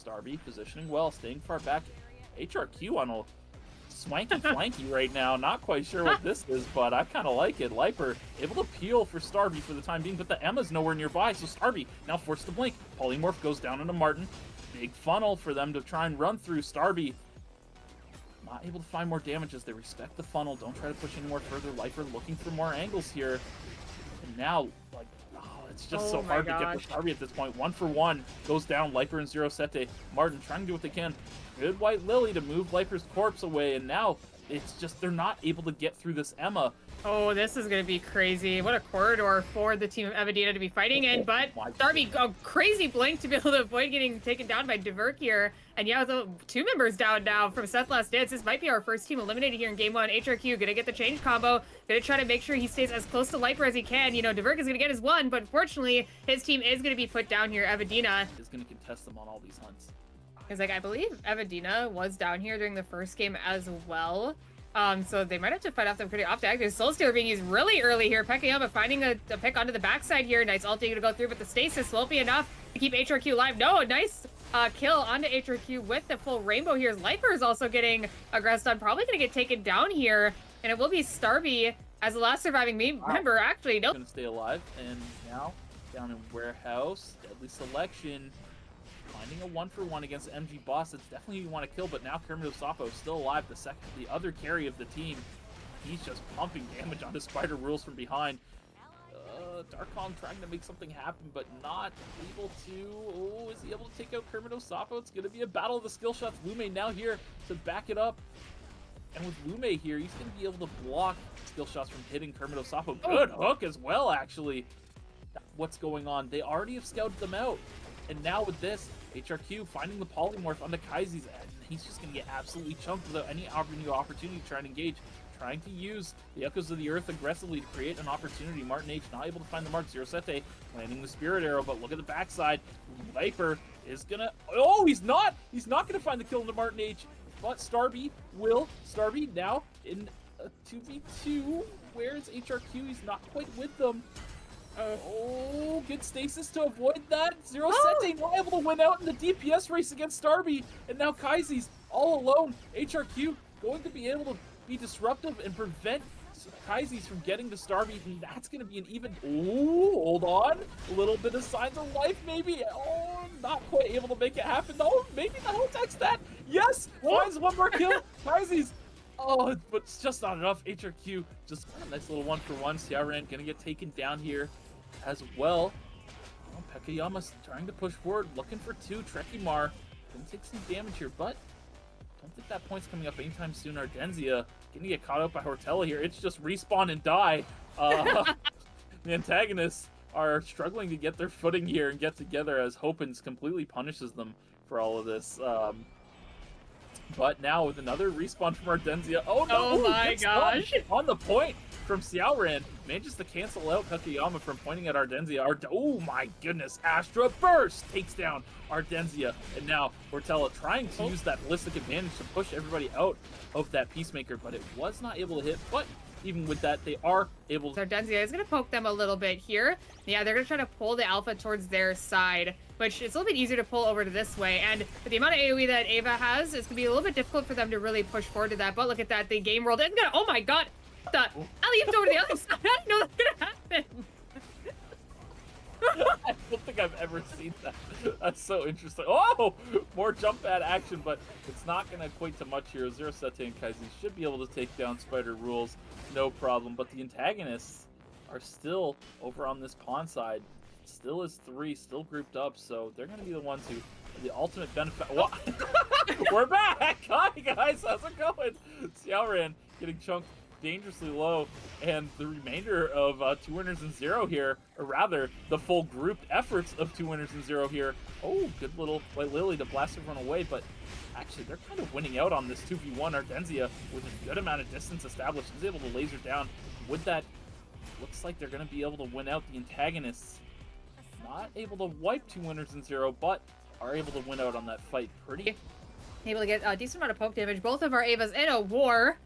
Starby positioning well, staying far back. HRQ on a swanky flanky right now. Not quite sure what this is, but I kind of like it. Liper able to peel for Starby for the time being, but the Emma's nowhere nearby, so Starby now forced to blink. Polymorph goes down into Martin. Big funnel for them to try and run through. Starby not able to find more damage as they respect the funnel. Don't try to push any more further. Liper looking for more angles here. And now, like, it's just so hard to get the Starby at this point. 1 for 1 goes down. Liper and S8ㅅSA. Martin trying to do what they can. Good White Lily to move Liper's corpse away, and now it's just they're not able to get through this Emma. Oh, this is going to be crazy. What a corridor for the team of Evadina to be fighting in, but Starby, a crazy blink to be able to avoid getting taken down by Diverk here. And yeah, the 2 members down now from S8ㅅSA. This might be our first team eliminated here in Game 1. HRQ gonna get the change combo, gonna try to make sure he stays as close to Liper as he can. You know, Diverk is gonna get his 1, but unfortunately, his team is gonna be put down here. Evadina is gonna contest them on all these hunts. Because, like, I believe Evadina was down here during the first game as well. So they might have to fight off them pretty often. Actually, Soul Stealer being used really early here. Pekayama finding a pick onto the backside here. Nice ulti to go through, but the stasis won't be enough to keep HRQ alive. No, nice kill onto HRQ with the full rainbow here. Liper is also getting aggressed on. Probably going to get taken down here. And it will be Starby as the last surviving member. Actually, nope. Going to stay alive. And now, down in Warehouse, Deadly Selection. Finding a 1 for 1 against MG Boss. That's definitely who you want to kill, but now Kermit still alive, the other carry of the team. He's just pumping damage onto Spider Rules from behind. Darkon trying to make something happen, but not able to. Oh, is he able to take out Kermit Osapo? It's going to be a battle of the skill shots. Lume now here to back it up. And with Lume here, he's going to be able to block skill shots from hitting Kermit Osapo. Good hook as well, actually. What's going on? They already have scouted them out. And now with this, HRQ finding the polymorph on the Kaiser's end. He's just going to get absolutely chunked without any opportunity to try and engage. Trying to use the Echoes of the Earth aggressively to create an opportunity. Martin H not able to find the mark. S8ㅅSA landing the Spirit Arrow, but look at the backside. Viper is going to... Oh, he's not! He's not going to find the kill into Martin H. But Starby will. Starby now in a 2v2. Where's HRQ? He's not quite with them. Oh, good stasis to avoid that. S8ㅅSA not able to win out in the DPS race against Starby. And now Kaiser's all alone. HRQ going to be able to be disruptive and prevent Kaiser's from getting to Starby. And that's going to be an even... Oh, hold on. A little bit of signs of life, maybe. Oh, not quite able to make it happen. No, maybe the whole text that. Yes, finds 1 more kill. Kaiser's... Oh, but it's just not enough. HRQ just a nice little 1 for 1. Xiaoran gonna get taken down here as well. Oh, Pekayama's trying to push forward, looking for 2. Trekimar gonna take some damage here, but don't think that point's coming up anytime soon. Ardenzia gonna get caught up by Hortella here. It's just respawn and die. The antagonists are struggling to get their footing here and get together as Hopins completely punishes them for all of this. But now with another respawn from Ardenzia. Oh no! Oh my gosh! On the point from Xiaoran. Manages to cancel out Pekayama from pointing at Ardenzia. Oh my goodness! Astra Burst takes down Ardenzia. And now Hortella trying to use that ballistic advantage to push everybody out of that Peacemaker, but it was not able to hit. But even with that, they are able to... Ardenzia is going to poke them a little bit here. Yeah, they're going to try to pull the Alpha towards their side, which it's a little bit easier to pull over to this way. And with the amount of AoE that Ava has, it's going to be a little bit difficult for them to really push forward to that. But look at that, the game world is going to... Oh my god! The alley-ooped over to the other side! I didn't know that was going to happen! I don't think I've ever seen that. That's so interesting. Oh! More jump pad action, but it's not going to equate to much here. S8ㅅSA and Kaiser should be able to take down Spider Rules, no problem. But the antagonists are still over on this pawn side. Still is 3, still grouped up, so they're going to be the ones who the ultimate benefit. We're back! Hi, guys! How's it going? Xiaoran getting chunked dangerously low, and the remainder of 2 winners and 0 here, or rather, the full grouped efforts of 2 winners and 0 here. Oh, good little White Lily to blast everyone away, but actually, they're kind of winning out on this 2v1. Ardenzia, with a good amount of distance established, is able to laser down. With that, looks like they're going to be able to win out the antagonists. Not able to wipe 2 winners and 0, but are able to win out on that fight pretty. Able to get a decent amount of poke damage. Both of our Avas in a war.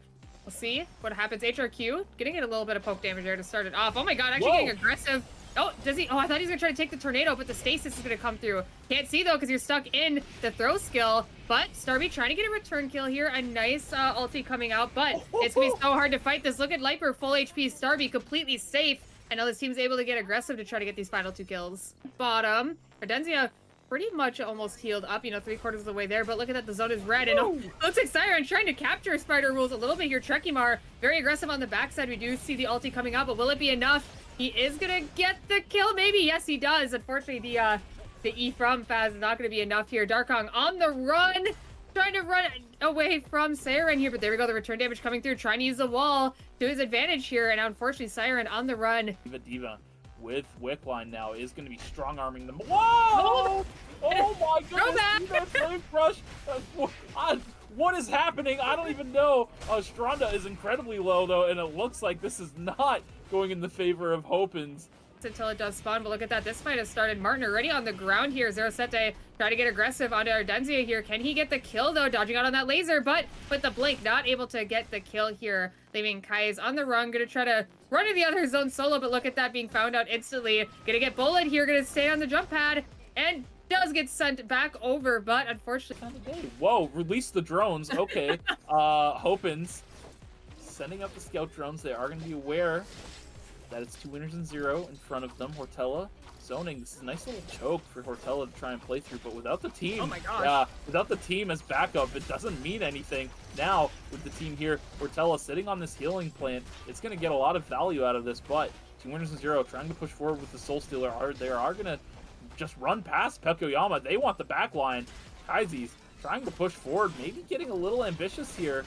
We'll see what happens. HRQ getting it a little bit of poke damage there to start it off. Oh my god, actually getting aggressive Oh, does he? Oh, I thought he was gonna try to take the tornado, but the stasis is gonna come through. Can't see though, because you're stuck in the throw skill. But Starby trying to get a return kill here. A nice ulti coming out, but it's gonna be so hard to fight this. Look at Liper, full HP. Starby completely safe. And now this team's able to get aggressive to try to get these final 2 kills. Bottom, Ardenzia pretty much almost healed up, you know, 3/4 of the way there. But look at that, the zone is red. And looks like Siren trying to capture Spider Rules a little bit here. Trekimar, very aggressive on the backside. We do see the ulti coming out, but will it be enough? He is gonna get the kill, maybe. Yes, he does. Unfortunately, the E from Faz is not gonna be enough here. Darkong on the run, trying to run away from Siren here, but there we go. The return damage coming through, trying to use the wall to his advantage here, and unfortunately, Siren on the run. Diva with Wickline now is going to be strong arming them. Whoa! Oh my goodness! Flame Crush. What is happening? I don't even know. Stronda is incredibly low though, and it looks like this is not going in the favor of Hopins. Until it does spawn, but look at that. This fight has started. Martin already on the ground here. S8ㅅSA try to get aggressive onto Ardenzia here. Can he get the kill though? Dodging out on that laser, but with the blink, not able to get the kill here. Leaving Kai's on the run, gonna try to run to the other zone solo, but look at that being found out instantly. Gonna get bullet here, gonna stay on the jump pad, and does get sent back over, but unfortunately. Whoa, release the drones. Okay. Hopins sending up the scout drones. They are gonna be aware that it's 2 winners and 0 in front of them. Hortella zoning. This is a nice little choke for Hortella to try and play through, but without the team, oh my gosh. Without the team as backup, it doesn't mean anything. Now, with the team here, Hortella sitting on this healing plant, it's going to get a lot of value out of this, but 2 winners and 0, trying to push forward with the Soul Stealer. They are going to just run past Pekoyama. They want the back line. Kai's trying to push forward, maybe getting a little ambitious here.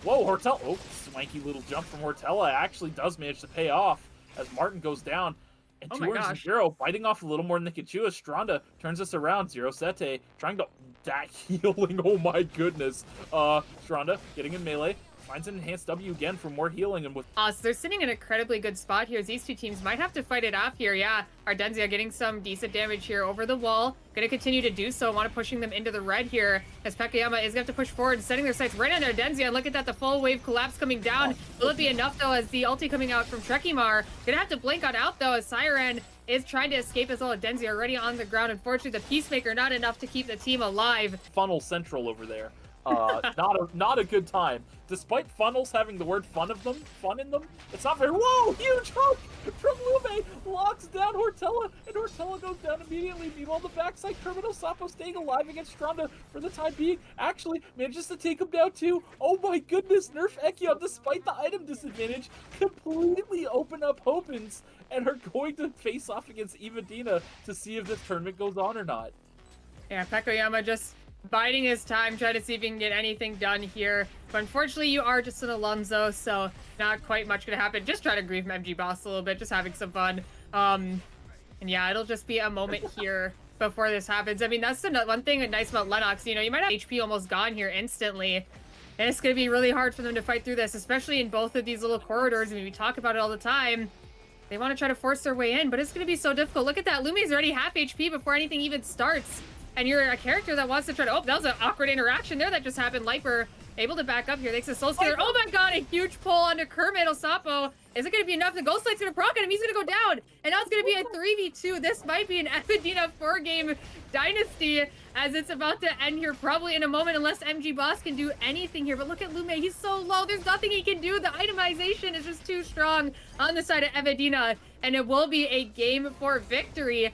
Whoa, Hortella. Oh, swanky little jump from Hortella actually does manage to pay off as Martin goes down. And 2 winners and 0, biting off a little more than they could chew. Stronda turns this around. S8ㅅSA trying to... That healing, oh my goodness. Stronda getting in melee. Finds an enhanced W again for more healing. And with so they're sitting in a incredibly good spot here. These 2 teams might have to fight it off here. Yeah, Ardenzia getting some decent damage here over the wall. Gonna continue to do so. Want to pushing them into the red here, as Pekoyama is gonna have to push forward, setting their sights right on Ardenzia. And look at that, the full wave collapse coming down. Will it be enough though, as the ulti coming out from Trekimar? Gonna have to blink on out though, as Siren is trying to escape as well. Ardenzia already on the ground. Unfortunately, the Peacemaker not enough to keep the team alive. Funnel Central over there. Not a good time. Despite funnels having the word fun in them, it's not very. Whoa! Huge hook from Lume locks down Hortella, and Hortella goes down immediately. Meanwhile, the backside Criminal Sapo staying alive against Stronda for the time being. Actually manages to take him down too. Oh my goodness! Nerf Ekion, despite the item disadvantage, completely open up Hopins and are going to face off against Evadina to see if this tournament goes on or not. Yeah, Pekoyama just biding his time, trying to see if he can get anything done here. But unfortunately, you are just an Alonso, so not quite much gonna happen. Just try to grieve MG Boss a little bit, just having some fun. And yeah, it'll just be a moment here before this happens. I mean, that's the one thing nice about Lennox. You know, you might have HP almost gone here instantly. And it's gonna be really hard for them to fight through this, especially in both of these little corridors. I mean, we talk about it all the time. They want to try to force their way in, but it's gonna be so difficult. Look at that, Lumi's already half HP before anything even starts. And you're a character that wants to try to... Oh, that was an awkward interaction there that just happened. Liper able to back up here. Thanks to Soul Stealer. Oh my god, a huge pull onto Kermit Osapo. Is it going to be enough? The Ghost Light's going to proc on him. He's going to go down. And now it's going to be a 3v2. This might be an Evadina 4-game dynasty, as it's about to end here probably in a moment, unless MG Boss can do anything here. But look at Lume. He's so low. There's nothing he can do. The itemization is just too strong on the side of Evadina. And it will be a game for victory.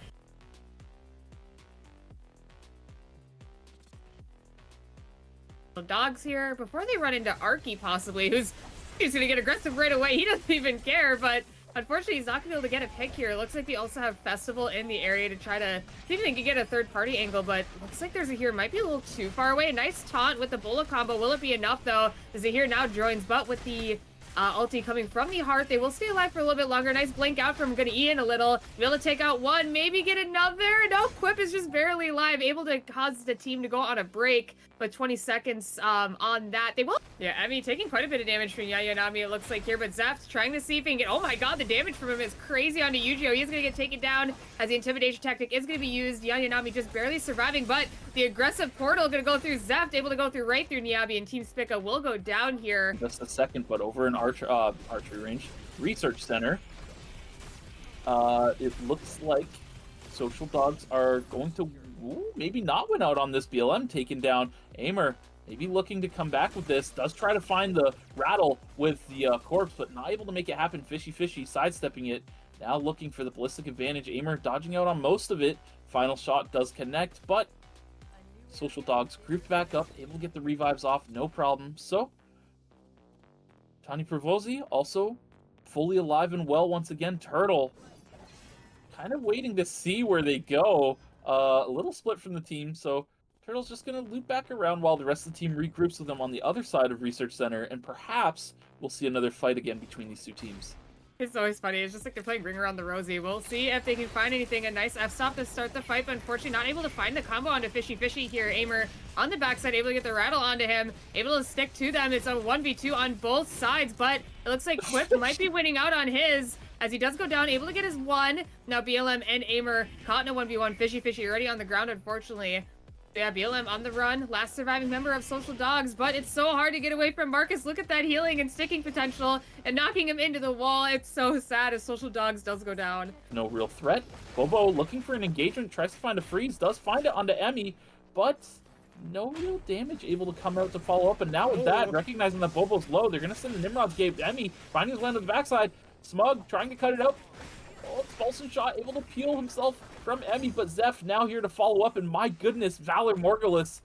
Dogs here before they run into Arky, possibly, who's gonna get aggressive right away. He doesn't even care, but unfortunately he's not gonna be able to get a pick here. It looks like we also have Festival in the area to try to see if they can get a third-party angle, but looks like there's a here might be a little too far away. A nice taunt with the bullet combo. Will it be enough though? As Zahir now joins, but with the ulti coming from the heart, they will stay alive for a little bit longer. Nice blink out from gonna E in a little. Be able to take out one, maybe get another. No, Quip is just barely alive, able to cause the team to go on a break. But 20 seconds on that. They will. Yeah, I mean, taking quite a bit of damage from Yayanami, it looks like here. But Zaft's trying to see if he can get... Oh my god, the damage from him is crazy onto Yujiro. He's going to get taken down as the intimidation tactic is going to be used. Yayanami just barely surviving, but the aggressive portal going to go through Zaft, able to go through right through Niabi, and Team Spica will go down here. Just a second, but over in archery range. Research Center. It looks like Social Dogs are going to maybe not win out on this. BLM taken down. Aimer maybe looking to come back with this. Does try to find the rattle with the corpse, but not able to make it happen. Fishy sidestepping it. Now looking for the ballistic advantage. Aimer dodging out on most of it. Final shot does connect, but Social Dogs grouped back up, able to get the revives off, no problem. So, Tani Pervozi also fully alive and well once again. Turtle kind of waiting to see where they go. A little split from the team, so Turtle's just going to loop back around while the rest of the team regroups with them on the other side of Research Center, and perhaps we'll see another fight again between these two teams. It's always funny. It's just like they're playing Ring Around the Rosie. We'll see if they can find anything. A nice F-stop to start the fight, but unfortunately not able to find the combo onto Fishy here. Aimer on the backside, able to get the rattle onto him, able to stick to them. It's a 1v2 on both sides, but it looks like Quip might be winning out on his, as he does go down, able to get his one. Now BLM and Aimer caught in a 1v1. Fishy already on the ground, unfortunately. Yeah, BLM on the run, last surviving member of Social Dogs, but it's so hard to get away from Marcus. Look at that healing and sticking potential and knocking him into the wall. It's so sad as Social Dogs does go down. No real threat. Bobo looking for an engagement, tries to find a freeze, does find it onto Emmy, but no real damage able to come out to follow up. And now with that, recognizing that Bobo's low, they're going to send the Nimrod's Gate. Emmy finding his way on the backside. Smug trying to cut it out. Oh, expulsion shot, able to peel himself from Emmy, but Zeph now here to follow up, and my goodness, Valor Morgulus.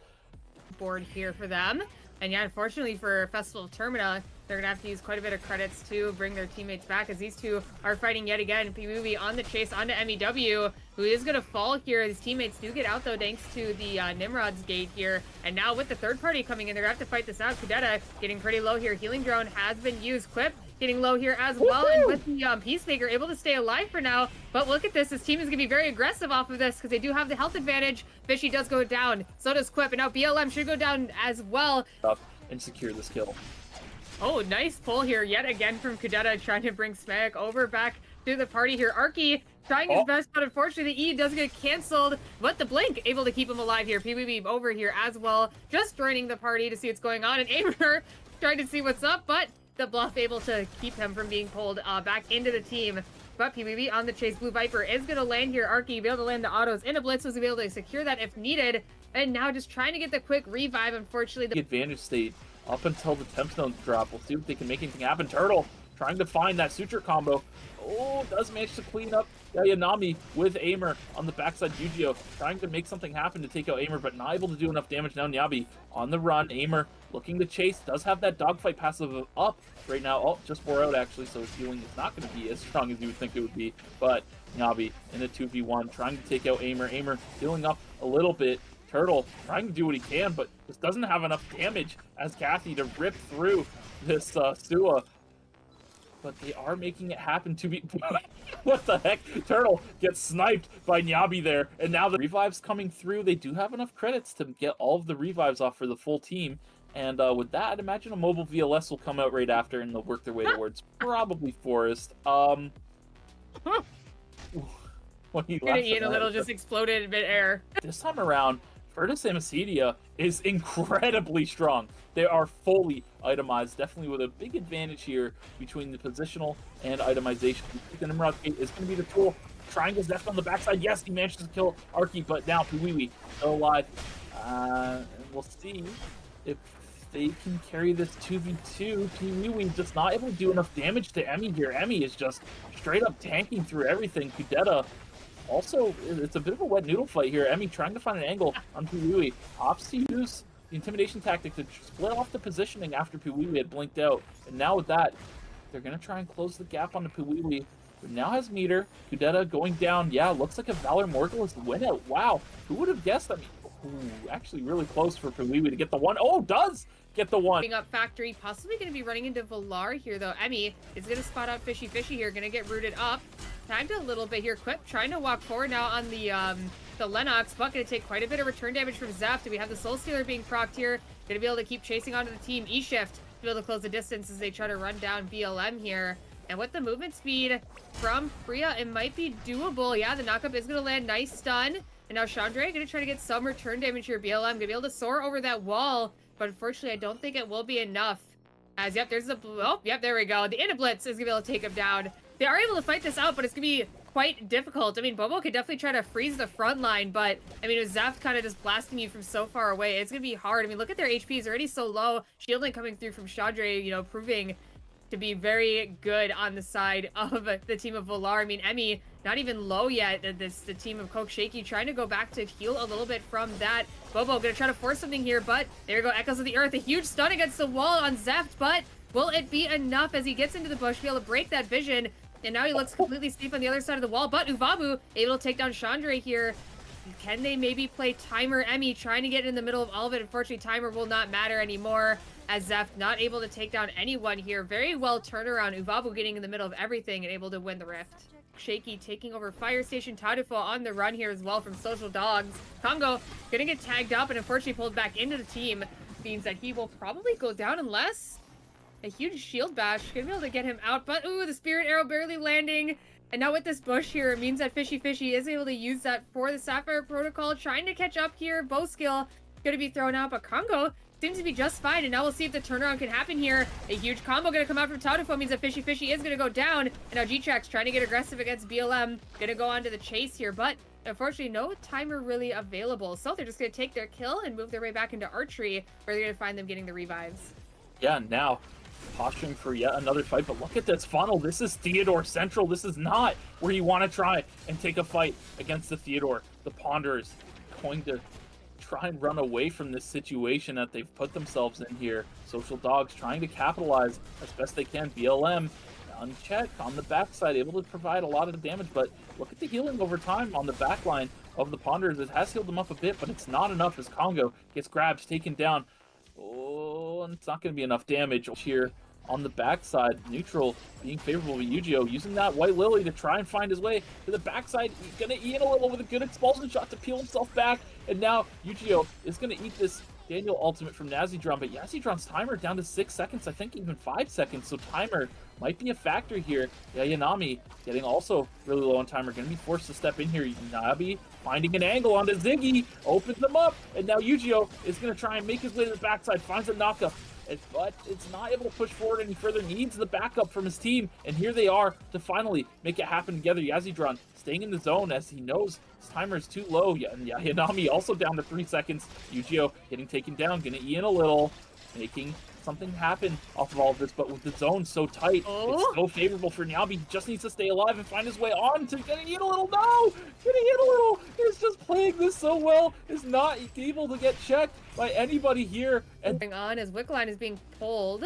Board here for them. And yeah, unfortunately for Festival of Termina, they're going to have to use quite a bit of credits to bring their teammates back, as these two are fighting yet again. PWB on the chase onto MEW, who is going to fall here. His teammates do get out, though, thanks to the Nimrod's Gate here. And now with the third party coming in, they're going to have to fight this out. Kudeta getting pretty low here. Healing Drone has been used. Quip getting low here as well. And with the Peacemaker able to stay alive for now. But look at this. His team is going to be very aggressive off of this because they do have the health advantage. Fishy does go down. So does Quip. And now BLM should go down as well. Up and secure this kill. Oh, nice pull here yet again from Kudeta, trying to bring Smack over back to the party here. Arky trying his best, but unfortunately the E does get canceled. But the Blink able to keep him alive here. PWB over here as well, just joining the party to see what's going on. And Aimer trying to see what's up, but the Bluff able to keep him from being pulled back into the team. But PWB on the chase. Blue Viper is going to land here. Arky be able to land the autos in a blitz, was able to secure that if needed. And now just trying to get the quick revive. Unfortunately, the advantage state up until the temp stones drop. We'll see if they can make anything happen. Turtle trying to find that suture combo. Oh, does manage to clean up Yanami with Aimer on the backside. Yujio trying to make something happen to take out Aimer, but not able to do enough damage. Now Nyabi on the run. Aimer looking to chase. Does have that dogfight passive up right now. Oh, just 4 out actually, so his healing is not going to be as strong as you would think it would be. But Nyabi in a 2v1 trying to take out Aimer. Aimer healing up a little bit. Turtle trying to do what he can, but just doesn't have enough damage as Kathy to rip through this Sua. But they are making it happen to be... What the heck? Turtle gets sniped by Nyabi there, and now the revives coming through. They do have enough credits to get all of the revives off for the full team. And with that, I'd imagine a mobile VLS will come out right after, and they'll work their way towards probably Forest. Gonna eat a little, just exploded in midair. This time around, S8ㅅSA is incredibly strong. They are fully itemized, definitely with a big advantage here between the positional and itemization. The Nimrod Gate is going to be the tool. Trying his death on the backside. Yes, he managed to kill Arky, but now Piwiwi still alive. And we'll see if they can carry this 2v2. Piwiwi just not able to do enough damage to Emmy here. Emmy is just straight up tanking through everything. Kudeta also, it's a bit of a wet noodle fight here. Emmy trying to find an angle on Piwiwi. Opts to use the intimidation tactic to split off the positioning after Piwiwi had blinked out. And now with that, they're going to try and close the gap on the Piwiwi, who now has meter. Kudeta going down. Yeah, looks like a Valor Morgulus win out. Wow, who would have guessed? I mean, actually really close for Piwiwi to get the one. Oh, does get the one. Up Factory, possibly going to be running into Valar here, though. Emmy is going to spot out Fishy here, going to get rooted up. Timed a little bit here. Quip trying to walk forward now on the Lennox, but going to take quite a bit of return damage from Zeph. We have the Soul Stealer being procced here. Going to be able to keep chasing onto the team. E-Shift to be able to close the distance as they try to run down BLM here. And with the movement speed from Freya, it might be doable. Yeah, the knockup is going to land. Nice stun. And now Chandra going to try to get some return damage here. BLM going to be able to soar over that wall, but unfortunately, I don't think it will be enough. As, yep, there's a... Oh, yep, there we go. The Inniblitz is going to be able to take him down. They are able to fight this out, but it's going to be quite difficult. I mean, Bobo could definitely try to freeze the front line, but I mean, with Zeft kind of just blasting you from so far away, it's going to be hard. I mean, look at their HP is already so low. Shielding coming through from Chandre, you know, proving to be very good on the side of the team of Volar. I mean, Emmy, not even low yet. The team of Coke Shaky trying to go back to heal a little bit from that. Bobo gonna try to force something here, but there you go, Echoes of the Earth. A huge stun against the wall on Zeft, but will it be enough as he gets into the bush to be able to break that vision? And now he looks completely safe on the other side of the wall, but Uvabu able to take down Chandre here. Can they maybe play Timer? Emmy trying to get in the middle of all of it. Unfortunately, Timer will not matter anymore, as Zeft not able to take down anyone here. Very well turnaround. Uvabu getting in the middle of everything and able to win the Rift. Shaky taking over Fire Station. Tadufo on the run here as well from Social Dogs. Congo gonna get tagged up and unfortunately pulled back into the team. Means that he will probably go down unless a huge shield bash gonna be able to get him out. But ooh, the Spirit Arrow barely landing. And now with this bush here, it means that Fishy Fishy is able to use that for the Sapphire Protocol. Trying to catch up here. Bow skill gonna be thrown out, but Congo seems to be just fine. And now we'll see if the turnaround can happen here. A huge combo gonna come out from Tadufo means that Fishy Fishy is gonna go down. And now G-Trax trying to get aggressive against BLM. Gonna go on to the chase here, but unfortunately no timer really available. So they're just gonna take their kill and move their way back into archery, where they're gonna find them getting the revives. Yeah, now posturing for yet another fight, but look at this funnel. This is Theodore Central. This is not where you want to try and take a fight against the Theodore. The Ponders going to try and run away from this situation that they've put themselves in here. Social Dogs trying to capitalize as best they can. BLM unchecked on the backside, able to provide a lot of damage, but look at the healing over time on the backline of the Ponders. It has healed them up a bit, but it's not enough as Congo gets grabbed, taken down. Oh, and it's not going to be enough damage here on the backside. Neutral being favorable to Yu-Gi-Oh! Using that White Lily to try and find his way to the backside. He's going to eat a little with a good expulsion shot to peel himself back. And now Yu-Gi-Oh! Is going to eat this Daniel ultimate from Nazidron, but Nazidron's timer down to 6 seconds, I think even 5 seconds, so timer might be a factor here. Yeah, Yanami getting also really low on timer, going to be forced to step in here. Nabi finding an angle onto Ziggy, opens them up, and now Yu-Gi-Oh! Is going to try and make his way to the backside, finds a knockup, but it's not able to push forward any further, needs the backup from his team, and here they are to finally make it happen together. Yazidron staying in the zone as he knows his timer is too low. Yeah, and Yanami also down to 3 seconds. Yu-Gi-Oh! Getting taken down, gonna E in a little, making something happen off of all of this, but with the zone so tight, it's so favorable for Nyabi. He just needs to stay alive and find his way on to getting hit a little. No! Getting hit a little! He's just playing this so well, is not able to get checked by anybody here. And going on as Wickline is being pulled.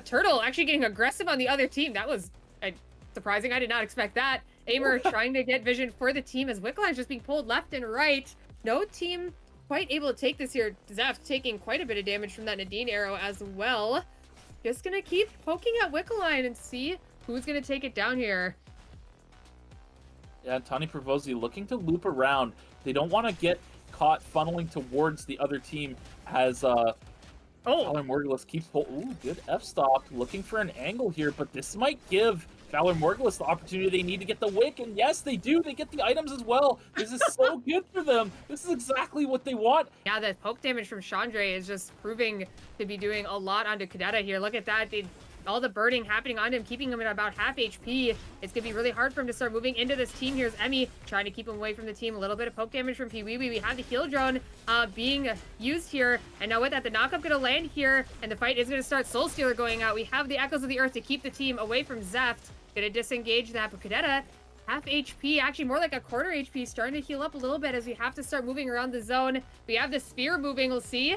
Turtle actually getting aggressive on the other team. That was surprising. I did not expect that. Aimer trying to get vision for the team as Wickline's just being pulled left and right. No team quite able to take this here. Zeft taking quite a bit of damage from that Nadine arrow as well. Just gonna keep poking at Wickline and see who's gonna take it down here. Yeah, Tani Pervozi looking to loop around. They don't want to get caught funneling towards the other team as Tyler Morgulis keeps ooh, good f-stop, looking for an angle here, but this might give Fowler Morgulis the opportunity they need to get the wick, and yes, they do. They get the items as well. This is so good for them. This is exactly what they want. Yeah, the poke damage from Chandre is just proving to be doing a lot onto Cadetta here. Look at that. All the burning happening on him, keeping him at about half HP. It's going to be really hard for him to start moving into this team. Here's Emmy trying to keep him away from the team. A little bit of poke damage from Pee Wee. We have the heal drone being used here. And now with that, the knockup going to land here. And the fight is going to start. Soul Stealer going out. We have the Echoes of the Earth to keep the team away from Zeft. Going to disengage that. But Cadetta, half HP, actually more like a quarter HP, starting to heal up a little bit as we have to start moving around the zone. We have the spear moving. We'll see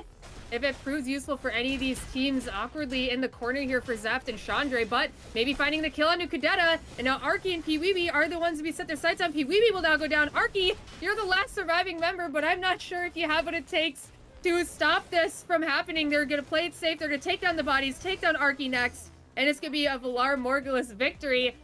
if it proves useful for any of these teams. Awkwardly in the corner here for Zeft and Chandre, but maybe finding the kill on Cadetta. And now Arky and Pee Wee are the ones to be set their sights on. Pee Wee will now go down. Arky, you're the last surviving member, but I'm not sure if you have what it takes to stop this from happening. They're going to play it safe. They're going to take down the bodies, take down Arky next. And it's going to be a Valar Morgulis victory.